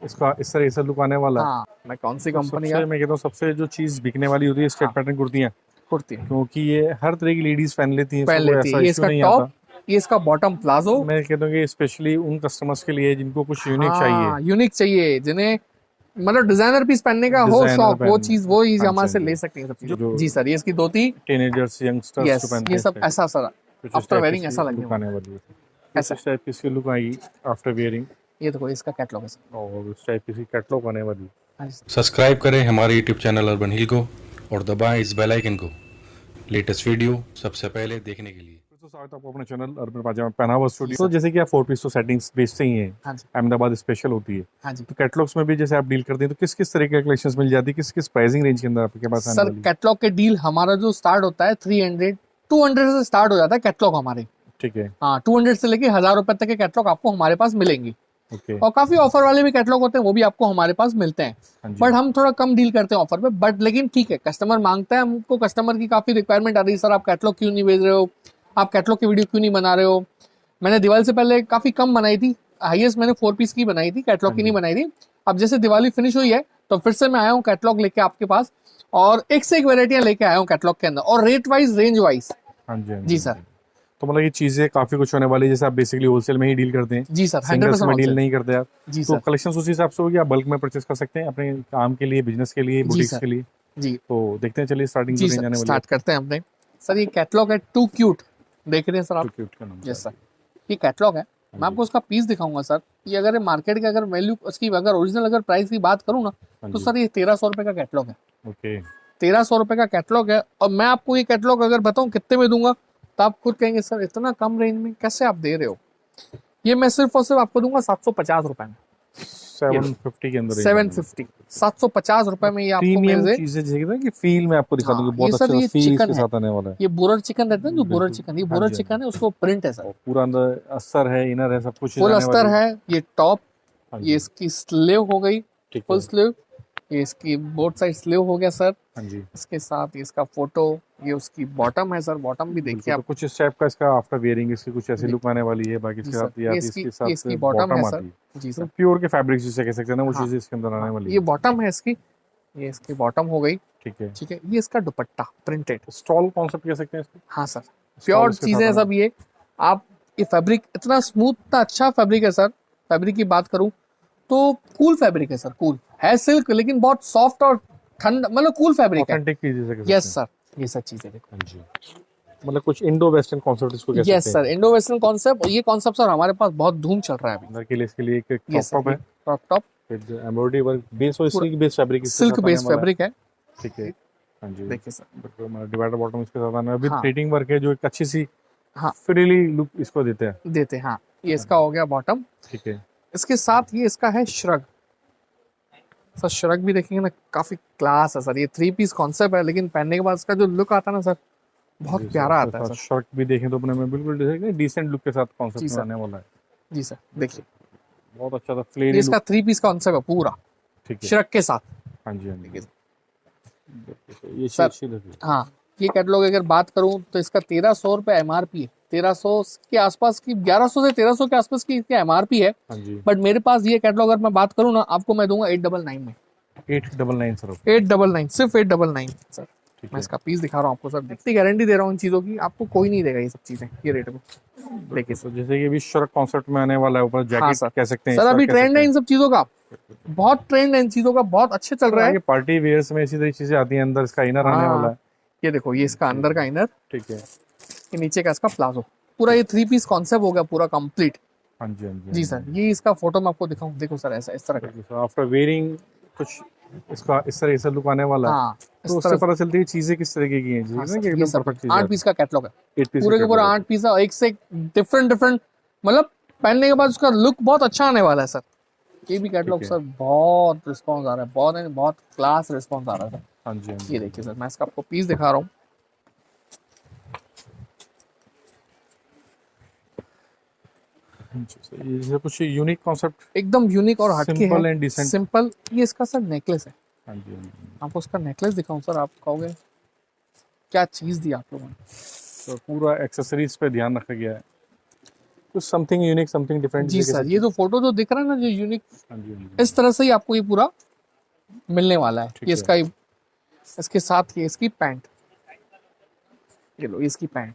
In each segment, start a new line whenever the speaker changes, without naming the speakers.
इसका इस तरह से लुक आने वाला है।
हाँ, मैं कौन सी
तो
कंपनी
सबसे
का
मैं कहता हूँ सबसे जो चीज बिकने वाली होती है स्ट्रेट
हाँ,
पैटर्न कुर्तियाँ,
कुर्ती है,
क्योंकि ये हर तरह की लेडीज पहन लेती हैं,
पहन
इसका कोई
लेती
ऐसा
है। ये
इश्यू
इसका
नहीं
टॉप,
आता।
ये इसका बॉटम प्लाजो।
मैं कहता हूँ कि स्पेशली उन कस्टमर्स के लिए जिनको कुछ यूनिक चाहिए,
हाँ, यूनिक चाहिए, जिन्हें मतलब डिजाइनर पीस पहनने का हो
डिजाइनर
शौक, वो
पहन।
चीज वो चीज
हाँ जी,
हमारे
हाँ
से
जी।
ले सकते हैं सब चीजें।
जो
जी सर, ये इसकी धोती,
टीनेजर्स यंगस्टर्स जो
यस,
पहनते
ये
हैं इस
सब
टाइप
ऐसा सर
कुछ इस
आफ्टर
टाइप की
वेयरिंग
इसकी
ऐसा लगने
लुक
वाला
आने
है।
वाली है। कुछ
ऐसा,
इस टाइप की इसकी लुक आएगी आफ्टर वियरिंग,
ये देखो इसका कैटलॉग है सर।
और इस टाइप की इसकी कैटलॉग आने वाली है।
हाँ जी सर।
सब्सक्राइब करें हमारे यूट्यूब चैनल अर्बन हिल को और दबाएं इस बेल आइकन को लेटेस्ट वीडियो सबसे पहले देखने के लिए।
तो स्वागत है आपको अपने चैनल अर्बन पाजामा पहनावा
जी
स्टूडियो।
सर।
तो जैसे कि आप 4 पीस तो सेटिंग्स बेचते ही हैं,
हाँ जी,
अहमदाबाद स्पेशल होती है,
हाँ जी
तो कैटलॉग्स में भी जैसे आप डील करते हैं तो किस किस तरह के कलेक्शंस मिल जाती है, किस किस प्राइसिंग रेंज के अंदर आपके पास आने
सर।
वाली है?
कैटलॉग के डील हमारा जो स्टार्ट होता है 300 200 से स्टार्ट हो जाता है कैटलॉग हमारे।
ठीक है,
हाँ, 200 से लेके 1000 रुपए तक के कैटलॉग आपको हमारे पास मिलेंगे।
ओके,
और काफी ऑफर वाले भी कैटलॉग होते हैं, वो भी आपको हमारे पास मिलते हैं।
हाँ जी,
बट हम थोड़ा कम डील करते हैं ऑफर पे, बट लेकिन ठीक है, कस्टमर मांगता है, हमको कस्टमर की काफी रिक्वायरमेंट आ रही है, सर आप कैटलॉग क्यों नहीं भेज रहे हो, आप कैटलॉग की वीडियो क्यों नहीं बना रहे हो। मैंने दिवाली से पहले काफी कम बनाई थी, हाईएस्ट मैंने 4 पीस की बनाई थी, कैटलॉग
हाँ
की नहीं
जी,
बनाई थी। अब जैसे दिवाली फिनिश हुई है तो फिर से मैं आया हूँ कैटलॉग लेके आपके पास, और एक से एक वेराइटियां लेके आया हूँ कैटलॉग के अंदर, और रेट वाइज, रेंज वाइज।
हाँ जी, हाँ जी,
जी
हाँ
सर,
जी। तो मतलब ये चीज़ें काफ़ी कुछ होने वाली है, जैसे आप बेसिकली होलसेल में ही डील करते हैं,
जी सर,
सिंगल्स
100%
में डील
होलसेल।
नहीं करते आप,
जी
तो
सर,
कलेक्शन उसी हिसाब से होगी, आप बल्क में परचेस कर सकते हैं अपने काम के लिए, बिजनेस के लिए,
जी
बुटीक्स
सर,
के लिए।
जी
तो देखते हैं, चलिए स्टार्टिंग जो
जी
रेंज
सर,
आने वाली है
स्टार्ट
आपकी।
करते हैं अपने। सर ये कैटलॉग है टू क्यूट, देख रहे हैं सर आप।
टू क्यूट का नाम
यस
से।
सर, ये कैटलॉग है।
हाँ
मैं
जी,
आपको उसका पीस दिखाऊंगा सर। ये अगर मार्केट के अगर वैल्यू उसकी अगर ओरिजिनल अगर प्राइस की बात करूँ ना,
हाँ
तो
जी,
सर ये 1300 रुपए का कैटलॉग है।
ओके,
1300 रुपए का कैटलॉग है, और मैं आपको ये कैटलॉग अगर बताऊं कितने में दूंगा, तो आप खुद कहेंगे सर इतना कम रेंज में कैसे आप दे रहे हो। ये मैं सिर्फ और सिर्फ आपको दूंगा 750 रुपए में। ये लो,
750 के अंदर रेंज आने वाली
750, 750 रुपए में ये
है।
आपको मेरे
प्रीमियम
से।
चीज़ें जैसे कि ना कि फील में आपको दिखा दूंगी,
हाँ, ये
बहुत
सर
अच्छा सा
ये
फील
चिकन
इसके
है,
साथ आने वाला है।
ये बोरर चिकन रहता है ना, जो बोरर
बिल्कुल,
चिकन, ये
हाँ
बोरर
जी, हाँ जी।
चिकन है, उसको प्रिंट है सर।
और पूरा अंदर अस्तर है, इनर है, सब कुछ चीज़
फुल
आने
अस्तर
वाली है।
है। ये टॉप,
हाँ
ये
जी,
इसकी स्लीव हो गई,
ठीक
फुल
है,
स्लीव। ये इसकी बोथ साइड स्लीव हो गया सर।
हाँ जी,
इसके साथ ये इसका फोटो, ये उसकी बॉटम है सर, बॉटम भी देखिए
बिल्कुल। तो
आप।
कुछ इस टाइप का इसका आफ्टर वेयरिंग इसकी कुछ ऐसी लुक
देखिए
आने वाली है, बाकी
जी
इसके
सर,
साथ ये आती है, इसके
ये
साथ
इसकी बॉटम है
बॉटम
सर।
आती है।
जी
तो
सर,
प्योर के फैब्रिक जिसे कह सकते हैं ना, वो
हाँ
चीज़ें इसके अंदर आने
हाँ,
वाली
ये
है।
बॉटम है इसकी, ये इसकी बॉटम हो गई।
ठीक है,
ठीक है, ये इसका दुपट्टा प्रिंटेड।
स्टॉल कॉन्सेप्ट कह सकते हैं इसको,
हाँ सर,
स्टॉल
प्योर
इसके साथ
चीजें
आने।
सब ये। आप ये फैब्रिक इतना स्मूथ, इतना अच्छा फैब्रिक है सर। फैब्रिक की बात करूं तो कूल फैब्रिक है सर, कूल है, सिल्क लेकिन बहुत सॉफ्ट और ठंडा, मतलब कूल फैब्रिक है।
ऑथेंटिक चीज़ें कह सकते
यस
हैं।
सर, ये सब चीजें देखो।
हाँ जी, मतलब कुछ इंडो वेस्टर्न कॉन्सेप्ट इसको कह सकते
यस
हैं।
सर, इंडो वेस्टर्न कॉन्सेप्ट, ये कॉन्सेप्ट सर हमारे पास बहुत धूम चल रहा है अभी।
अंदर के लिए इसके लिए एक
यस
क्रॉप
सर,
टॉप
ये
है,
क्रॉप टॉप
फिर एम्ब्रॉयडरी वर्क बेस और
पूरा
सिल्क बेस फैब्रिक इसके
सिल्क
साथ आने
बेस्ड
वाला है।
फैब्रिक है।
ठीक है, हाँ जी,
देखिए सर,
डिवाइडर बॉटम इसके साथ आने विद
हाँ
प्लेटिंग वर्क है, जो एक अच्छी सी
हाँ
फ्रीली लुक इसको देते हैं।
देते हैं, हाँ। ये
हाँ
इसका
जी,
हो गया बॉटम।
ठीक है,
इसके साथ ये इसका है श्रग। सर श्रग भी देखेंगे ना, काफी क्लास है सर। ये 3 पीस कॉन्सेप्ट है, लेकिन पहनने के बाद इसका जो लुक आता है ना सर, बहुत
जी सर।
प्यारा
इसके
आता है
साथ
सर।
शर्ट भी देखें तो अपने में बिल्कुल डिसेंट लुक के साथ
जी
कॉन्सेप्ट में
सर,
आने वाला है।
जी सर, देखिए
बहुत अच्छा था,
ये
फ्लेयरी
इसका
लुक।
3 पीस कॉन्सेप्ट है पूरा,
ठीक है,
श्रग के साथ।
हाँ जी, हाँ जी,
देखिए
देखिए, ये चीज
सर,
अच्छी लगी।
हाँ, ये कैटलॉग अगर बात करूं तो इसका 1300 रुपये एमआरपी है। 1300 के आसपास की, 1100 से 1300 के आसपास की इसकी एमआरपी है।
हाँ जी,
बट मेरे पास ये कैटलॉग अगर मैं बात करूं ना, आपको मैं दूंगा 899 में।
899 सर।
899, सिर्फ 899 सर।
ठीक
मैं
है,
इसका पीस दिखा रहा हूँ आपको सर, इतनी गारंटी दे रहा हूँ इन चीजों की, आपको कोई नहीं देगा ये सब चीजें ये रेट में। देखिए
तो
सर,
जैसे कि अभी शर्ट कॉन्सेप्ट में आने वाला है, ऊपर
हाँ
जैकेट
सर,
कह सकते हैं,
सर
शर्ट
अभी
कह
ट्रेंड
सकते
है
हैं।
इन सब चीजों का, बहुत ट्रेंड है इन चीजों का, बहुत अच्छे चल
तो
रहा है।
आगे पार्टी वेयर्स में इसी तरह चीजें आती हैं, अंदर इसका इनर आने वाला
हाँ,
है।
ये देखो, ये इसका अंदर का इनर,
ठीक है,
ये नीचे का इसका प्लाजो, पूरा ये 3 पीस कॉन्सेप्ट हो गया पूरा कंप्लीट।
हाँ जी, हाँ जी,
जी सर, ये इसका फोटो मैं आपको दिखाऊं, देखो सर, ऐसा इस तरह का।
आफ्टर वेयरिंग कुछ इसका इस तरह से लुक आने वाला है।
हाँ, इस
तो उससे
तरह।
पता चलती है चीजें किस तरीके की हैं,
हाँ
जैसे ना
सर,
कि
ये
एकदम
सब
परफेक्ट चीज
8
आती
पीस का कैटलॉग है।
है। 8 पीस
पूरे के पूरा
कैटलॉग
8 पीस है, और एक से एक डिफरेंट डिफरेंट, मतलब पहनने के बाद उसका लुक बहुत अच्छा आने वाला है सर। ये भी कैटलॉग
ठीक है,
सर बहुत रिस्पॉन्स आ रहा है, बहुत क्लास रिस्पॉन्स आ रहा है।
हाँ जी, हाँ जी,
ये देखिए सर, मैं इसका आपको पीस दिखा रहा हूँ।
हाँ जी, सर, ये कुछ यूनिक कॉन्सेप्ट,
एकदम यूनिक और हटके है,
सिंपल एंड डिसेंट।
सिंपल। ये इसका सर नेकलेस है।
हाँ जी, हाँ जी।
आपको उसका नेकलेस दिखाऊं सर, आप कहोगे क्या चीज दी आप लोगों ने।
तो पूरा एक्सेसरीज पे ध्यान रखा गया है। कुछ समथिंग यूनिक समथिंग डिफरेंट।
जी सर, ये जो फोटो जो दिख रहा है ना, जो यूनिक,
हाँ जी, हाँ जी।
इस तरह से ही आपको ये पूरा मिलने वाला है।
ठीक
ये
है।
इसका, इसके साथ ये इसकी पैंट, ये लो इसकी पैंट।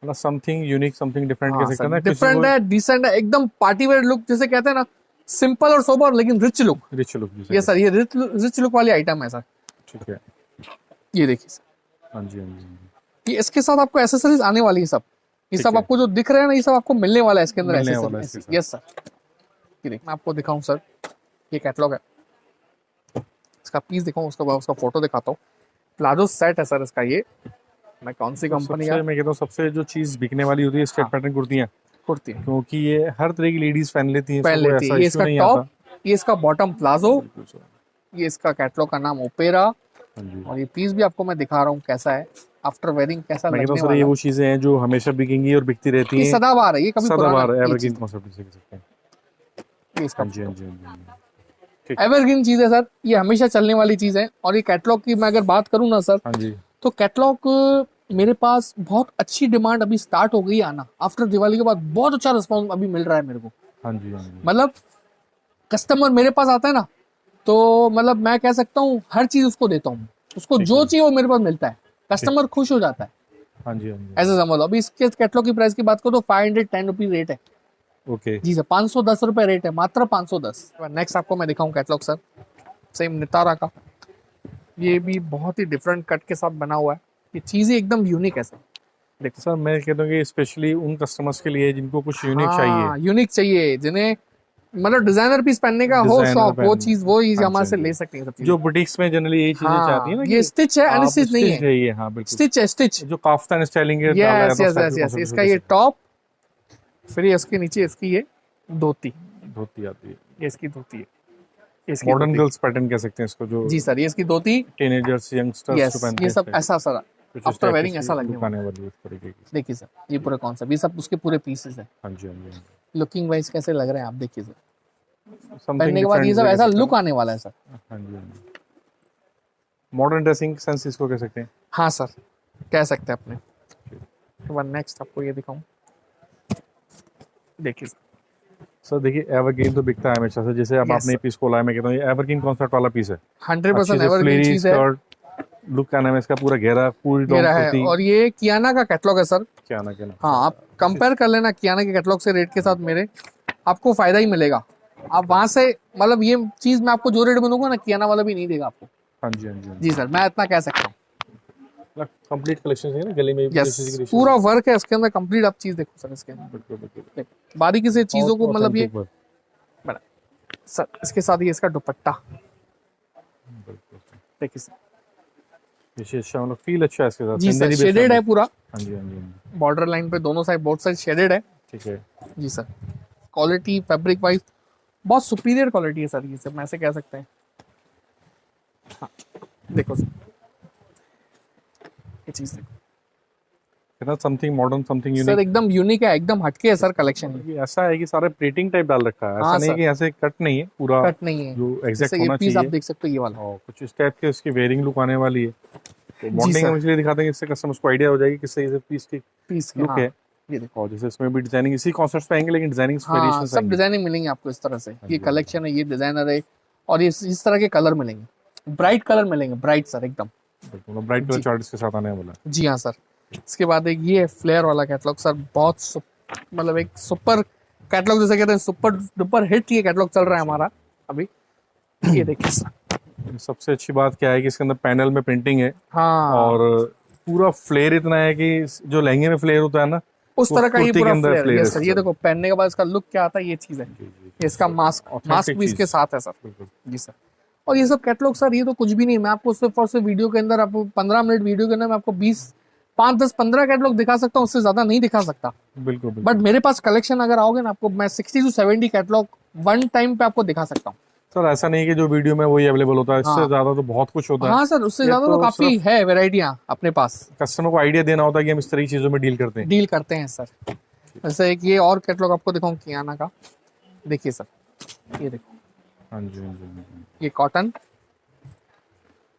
मतलब समथिंग यूनिक समथिंग डिफरेंट कह
हाँ
सकते हैं
सर,
ना,
डिफरेंट है, डिसेंट है, एकदम पार्टी वेयर लुक जिसे कहते हैं ना, सिंपल और सोबर लेकिन रिच लुक।
रिच लुक जिसे
ये सर, ये रिच लुक वाली आइटम है सर।
ठीक है।
ये देखिए सर,
हाँ जी, हाँ जी, हाँ जी।
ये इसके साथ आपको एसेसरीज आने वाली है सब। ये
ठीक
सब
है।
आपको जो दिख रहे हैं ना, ये सब आपको मिलने वाला है इसके अंदर
मिलने वाला है इसके
एसेसरीज। यस सर, ये देखिए मैं आपको दिखाऊं सर, ये कैटलॉग है, इसका पीस दिखाऊं, उसके बाद उसका फोटो दिखाता हूँ। प्लाजो सेट है सर इसका। ये मैं कौन सी
तो
कंपनी
सबसे
का
मैं कहता हूँ सबसे जो चीज बिकने वाली होती है स्ट्रेट
हाँ।
पैटर्न कुर्तियाँ,
कुर्ती
क्योंकि ये हर तरह की लेडीज पहन लेती हैं,
पहन
इसको कोई
लेती
ऐसा
है। ये
इश्यू
इसका
नहीं
टॉप,
आता।
ये इसका बॉटम प्लाजो,
बिल्कुल सर।
ये इसका कैटलॉग का नाम ओपेरा,
हाँ जी।
और ये पीस भी आपको मैं दिखा रहा हूँ कैसा है आफ्टर वेयरिंग, कैसा
मैं कहता हूँ
लगने
सर ये
वाला
वो चीजें हैं जो हमेशा बिकेंगी और बिकती रहती
है। ये
हैं।
सदाबहार है, ये कभी पुराना
सदाबहार
नहीं, ये
एवरग्रीन
चीज़।
कॉन्सेप्ट जिसे कह सकते हैं।
ये इसका
हाँ जी, हाँ जी, हाँ जी, हाँ जी।
एवरग्रीन चीज है सर, ये हमेशा चलने वाली चीज है। और ये कैटलॉग की मैं अगर बात करूँ ना सर,
हाँ जी।
तो कैटलॉग मेरे पास बहुत अच्छी डिमांड अभी स्टार्ट हो गई है आना। आफ्टर दिवाली के बाद बहुत अच्छा रिस्पॉन्स अभी मिल रहा है मेरे को।
हाँ जी, हाँ जी।
मतलब कस्टमर मेरे पास आता है ना, तो मतलब मैं कह सकता हूँ हर चीज उसको देता हूँ, उसको
ठीक
जो
है।
चाहिए वो मेरे पास मिलता है, कस्टमर खुश हो जाता है।
हाँ जी, हाँ जी।
ऐसे समझ लो। अभी इसके कैटलॉग की प्राइस की बात करो तो 510 रुपीज रेट है।
ओके।
जी सर, 510 रुपए रेट है, मात्र 510। नेक्स्ट आपको मैं दिखाऊं कैटलॉग सर, सेम नितारा का। ये भी बहुत ही डिफरेंट कट के साथ बना हुआ है, ये चीजें एकदम यूनिक है सर। देखो
सर मैं कहता हूँ कि स्पेशली उन कस्टमर्स के लिए जिनको कुछ यूनिक
हाँ,
चाहिए,
यूनिक चाहिए, जिन्हें मतलब डिजाइनर पीस पहनने का हो
डिजाइनर
शौक, वो
पहन।
चीज वो चीज
हाँ
हमारे
जी,
से
हाँ
ले
जी।
सकते हैं सब चीजें।
जो बुटीक्स में जनरली यही चीजें चाहती है
हाँ,
ना
ये
कि
स्टिच है,
आप
अनस्टिच नहीं
स्टिच
है,
है ये। हाँ बिल्कुल।
स्टिच है, स्टिच।
जो काफ्तान स्टाइलिंग है डाला
यस
जाता है
यस
उस टाइप
यस
के
यस,
कॉन्सेप्ट
इसका
से
ये
कैसे
टॉप, फिर ये इसके नीचे इसकी ये धोती,
धोती आती है।
ये इसकी धोती है, ये इसकी
मॉडर्न
धोती।
गर्ल्स पैटर्न कह सकते हैं इसको, जो
जी सर, ये इसकी धोती।
टीनेजर्स यंगस्टर्स जो
यस,
पहनते
ये
हैं इस
सब
टाइप
ऐसा सर
कुछ इस
आफ्टर
टाइप
वेयरिंग ऐसा
की
लगने
लुक
वाला
आने
है।
वाली है इस तरीके की।
देखिए सर, ये पूरा कॉन्सेप्ट, ये सब उसके पूरे पीसेस है।
हाँ जी, हाँ जी, हाँ
लुकिंग वाइज कैसे लग रहे हैं आप देखिए सर,
जी। समथिंग
पहनने के बाद ये
डिफरेंट
सब
कह
ऐसा
सकते हैं
लुक
ना।
आने वाला है सर।
हाँ जी, हाँ जी। मॉडर्न ड्रेसिंग सेंस इसको कह सकते हैं।
हाँ सर, कह सकते हैं अपने। वन नेक्स्ट आपको ये दिखाऊं, देखिए सर।
सर देखिए एवरग्रीन तो बिकता है हमेशा से, जैसे अब
यस
आपने
सर,
पीस खोला है, मैं कहता हूँ ये एवरग्रीन कॉन्सेप्ट वाला पीस है।
100%
अच्छे से
एवरग्रीन
फ्लेरी
चीज है।
स्कर्ट, लुक का नाम है इसका पूरा गहरा कूल
ये
डाउन
रहा है,
कुर्ती।
और ये कियाना का कैटलॉग है सर।
क्या ना कहना।
हाँ, आप कंपेयर कर लेना कियाना के कैटलॉग से रेट के साथ मेरे, आपको फायदा ही मिलेगा। आप वहां से मतलब ये चीज मैं आपको जो रेट में दूंगा ना, कियाना वाला भी नहीं देगा आपको।
हाँ जी, हाँ जी, हाँ
जी सर, मैं इतना कह सकता हूँ।
जी। कंप्लीट कलेक्शन है ना, गले में भी
यस,
जैसे कि
पूरा वर्क है इसके अंदर कंप्लीट। आप चीज देखो सर इसके अंदर,
बिल्कुल बिल्कुल।
देखो, बारीकी से चीजों को मतलब ये
authentic work।
बना सर। इसके साथ ये इसका दुपट्टा
बिल्कुल।
देखिए सर।
ये अच्छा मतलब फील अच्छा है इसके साथ।
जी सर,
सिंदरी बेस
शेडेड है पूरा,
हाँ जी, हाँ जी, हाँ जी।
बॉर्डर लाइन पे दोनों साइड, बोथ साइड शेडेड है।
ठीक है।
जी सर, क्वालिटी फैब्रिक वाइज बहुत सुपीरियर क्वालिटी है सर, ये सब मैं ऐसे कह सकते हैं। हाँ, देखो सर, ये चीज देखो
कितना something modern something
sir,
unique.
एकदम यूनिक है, एकदम हटके है सर कलेक्शन।
ऐसा है कि सारे प्लेटिंग टाइप डाल रखा है, ऐसा
हाँ
नहीं
सर,
कि ऐसे कट नहीं है पूरा,
कट नहीं है,
जो एग्जैक्ट
जैसे ये
होना
पीस आप
चाहिए।
देख सकते हो, ये वाला।
और कुछ इस टाइप के उसकी वेयरिंग लुक आने वाली है। तो
जी
मॉडलिंग
सर,
हम इसलिए दिखाते हैं कि इससे कस्टमर्स को आइडिया हो जाएगी किस तरीके से पीस की
पीस के,
लुक
हाँ,
है।
ये देखो।
और जैसे इसमें भी डिजाइनिंग इसी कॉन्सेप्ट पे आएंगे, लेकिन डिजाइनिंग
हाँ,
वेरिएशंस
सब
आएंगे।
डिजाइनिंग मिलेंगे आपको इस तरह से। ये
जी,
कलेक्शन है, ये डिजाइनर है, और ये इस तरह के कलर मिलेंगे, ब्राइट कलर मिलेंगे, ब्राइट सर एकदम।
बिल्कुल ब्राइट कलर
जी,
चार्ट इसके साथ आने वाला है।
जी हाँ सर। इसके बाद एक ये फ्लेयर वाला कैटलॉग सर, बहुत मतलब एक सुपर कैटलॉग, जैसे कहते हैं सुपर डुपर हिट ये कैटलॉग चल रहा है हमारा अभी। ये देखिए सर।
सबसे अच्छी बात क्या है कि इसके अंदर पैनल में प्रिंटिंग है,
हाँ,
और पूरा फ्लेयर इतना है कि जो लहंगे में फ्लेयर होता है ना,
उस
वो
तरह का ये
कुर्ती के
पूरा
अंदर
फ्लेयर।
फ्लेयर है
यस सर, ये
इसके
देखो पहनने के बाद इसका लुक क्या आता है, ये चीज है।
जी, जी।
ये इसका मास्क
Authentic
भी इसके
चीज।
साथ है सर।
बिल्कुल।
जी सर। और ये सब कैटलॉग सर, ये तो कुछ भी नहीं, मैं आपको सिर्फ और सिर्फ वीडियो के अंदर, आपको 15 मिनट वीडियो के अंदर मैं आपको 5 10 15 कैटलॉग दिखा सकता हूँ, उससे ज्यादा नहीं दिखा सकता।
बिल्कुल
बट
बिल्कुल।
मेरे पास कलेक्शन अगर आओगे ना, आपको मैं 60 to 70 कैटलॉग वन टाइम पे आपको दिखा सकता हूँ।
सर ऐसा नहीं कि जो वीडियो में वही अवेलेबल होता है, इससे
हाँ,
ज्यादा तो बहुत कुछ होता है।
हाँ सर, उससे
ये
ज्यादा तो
तो
काफी
सिर्फ
है वेराइटियां अपने पास।
कस्टमर को आइडिया देना होता है कि हम इस तरह की चीजों में डील करते हैं।
डील करते हैं सर। जैसे एक ये और कैटलॉग आपको दिखाऊं कियाना का, देखिए सर, ये देखो,
हाँ जी, हाँ जी, हाँ जी।
ये कॉटन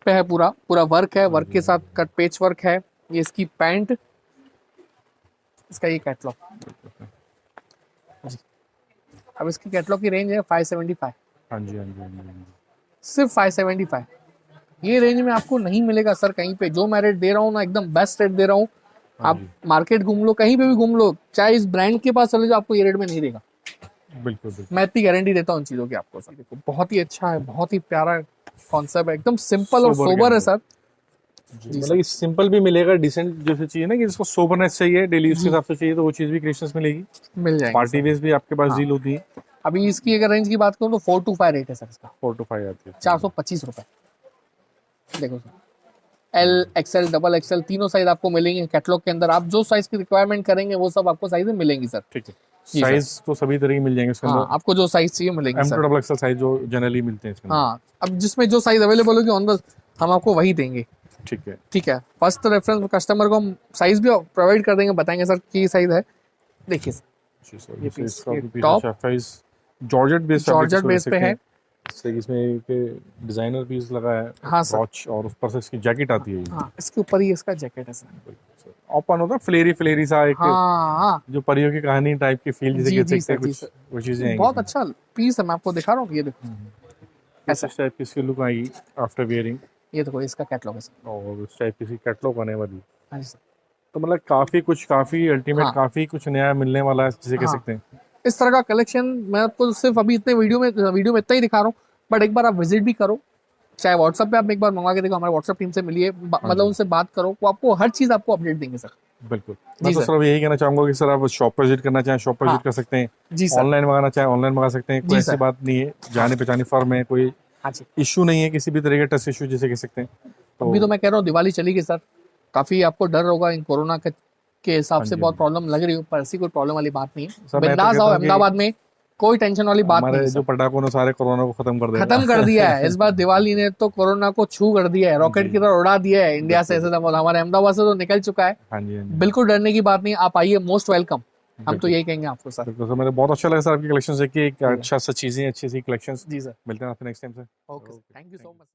पे है, पूरा वर्क है, वर्क के साथ कट पेच वर्क है। ये इसकी पैंट, इसका ये कैटलॉग। अब इसकी कैटलॉग की रेंज है 575,
हाँ जी हाँ जी हाँ जी, हाँ जी।
सिर्फ 575। ये रेंज में आपको नहीं मिलेगा सर कहीं पे। जो मैं रेट दे रहा हूँ ना, एकदम बेस्ट रेट दे रहा हूँ।
हाँ
आप
जी,
मार्केट घूम लो, कहीं पे भी घूम लो, चाहे इस ब्रांड के पास चले जाओ, आपको ये रेट में नहीं देगा।
बिल्कुल बिल्कुल।
मैं इतनी गारंटी देता हूँ इन चीजों की आपको सर। देखो बहुत ही अच्छा है, बहुत ही प्यारा कॉन्सेप्ट है, एकदम सिंपल और
सोबर के
सोबर है
अंदर।
सर।
जी,
जी
मतलब ये सिंपल भी मिलेगा, डिसेंट जैसे चाहिए ना, कि जिसको सोबरनेस चाहिए, डेली यूज के
जी
हिसाब से चाहिए, तो वो चीज़ भी क्रिएशंस मिलेगी।
मिल जाएंगे
पार्टी
सर।
वेयर्स भी आपके पास
हाँ।
डील होती है।
अभी इसकी अगर रेंज की बात करूँ तो 425 रेट है सर इसका,
4 to 5 आती है।
425 रुपए। देखो sir, L XL double XL तीनों साइज आपको मिलेंगे कैटलॉग के अंदर। आप जो साइज की रिक्वायरमेंट करेंगे वो सब आपको साइज में मिलेंगी सर।
ठीक है,
जी सर।
साइज तो सभी तरह के मिल जाएंगे इसके
हाँ,
अंदर।
आपको जो साइज चाहिए मिलेंगे
M to
sir.
Double XL size जो जनरली मिलते हैं इसके अंदर।
हाँ, अब जिसमें जो साइज अवेलेबल होगी ऑन द हम आपको वही देंगे।
ठीक है
ठीक है, फर्स्ट रेफरेंस कस्टमर को हम साइज भी प्रोवाइड कर देंगे, बताएंगे सर की साइज है। देखिए सर,
जी सर,
ये
जैसे
पीस,
इसका
ये
भी पीस
टॉप
अच्छा price georgette base
georgette base पे है।
इसमें एक डिजाइनर पीस लगा है,
हाँ सर।
वॉच, और ऊपर से इसकी जैकेट आती है ये।
हाँ, इसके ऊपर ही इसका जैकेट है सर।
ओपन होता है, फ्लेरी फ्लेरी सा एक,
हाँ हाँ,
जो परियों की कहानी टाइप की फील जिसे
जी
कह
जी
सकते
सर,
हैं,
जी
कुछ
सर।
वो चीजें आएंगी
बहुत
इसमें।
अच्छा पीस है, मैं आपको दिखा रहा हूँ, ये देखो ऐसा।
इस टाइप की इसकी लुक आएगी आफ्टर वियरिंग,
ये देखो इसका कैटलॉग है सर।
और उस टाइप की इसकी कैटलॉग आने वाली।
हाँ जी सर।
तो मतलब काफी कुछ, काफी अल्टीमेट,
हाँ
काफी कुछ नया मिलने वाला है जिसे कह
हाँ,
सकते हैं।
इस तरह का कलेक्शन मैं आपको सिर्फ अभी इतने वीडियो में इतना ही दिखा रहा हूँ। बट एक बार आप विजिट भी करो, चाहे व्हाट्सएप पे आप एक बार मंगवा के देखो, हमारे व्हाट्सएप टीम से मिलिए,
हाँ
मतलब
जी,
उनसे बात करो, वो आपको हर चीज आपको अपडेट देंगे सर।
बिल्कुल। मैं
जी
तो
सर।
सिर्फ यही कहना चाहूंगा कि सर आप शॉप पर विजिट करना चाहें, शॉप पर
हाँ
विजिट कर सकते हैं।
जी सर।
ऑनलाइन मंगाना चाहें, ऑनलाइन मंगा सकते हैं, कोई
जी
ऐसी
सर।
बात नहीं है।
हाँ
जाने पहचाने फर्म है, कोई
हाँ जी।
इशू नहीं है, किसी भी तरह का टच इशू जिसे कह सकते हैं।
अभी तो मैं कह रहा हूँ दिवाली चली गई सर, काफी आपको डर होगा इन कोरोना के हिसाब
हाँ
से,
जी,
बहुत
हाँ
प्रॉब्लम लग रही हो, पर ऐसी कोई प्रॉब्लम वाली बात नहीं
सर,
है।
मैं तो
बिंदास
कहता
आओ
हूँ कि
अहमदाबाद में, कोई टेंशन वाली बात नहीं है
हमारे
सर।
जो पटाखों ने सारे कोरोना को खत्म कर देगा।
खत्म कर दिया है इस बार दिवाली ने तो, कोरोना को छू कर दिया है, रॉकेट
जी,
की तरह उड़ा दिया है इंडिया से।
बिल्कुल।
ऐसे तो हमारे अहमदाबाद से तो निकल चुका है।
हाँ जी हाँ जी,
बिल्कुल डरने की बात नहीं, आप आइए, मोस्ट वेलकम। हम तो
बिल्कुल
यही कहेंगे आपको सर।
बिल्कुल। सर मेरे बहुत अच्छा लगा सर आपकी कलेक्शन देख के, एक
जी
अच्छा सा चीजें, अच्छी सी कलेक्शंस।
जी सर।
मिलते हैं आपसे next time sir.
Okay sir, thank you so much.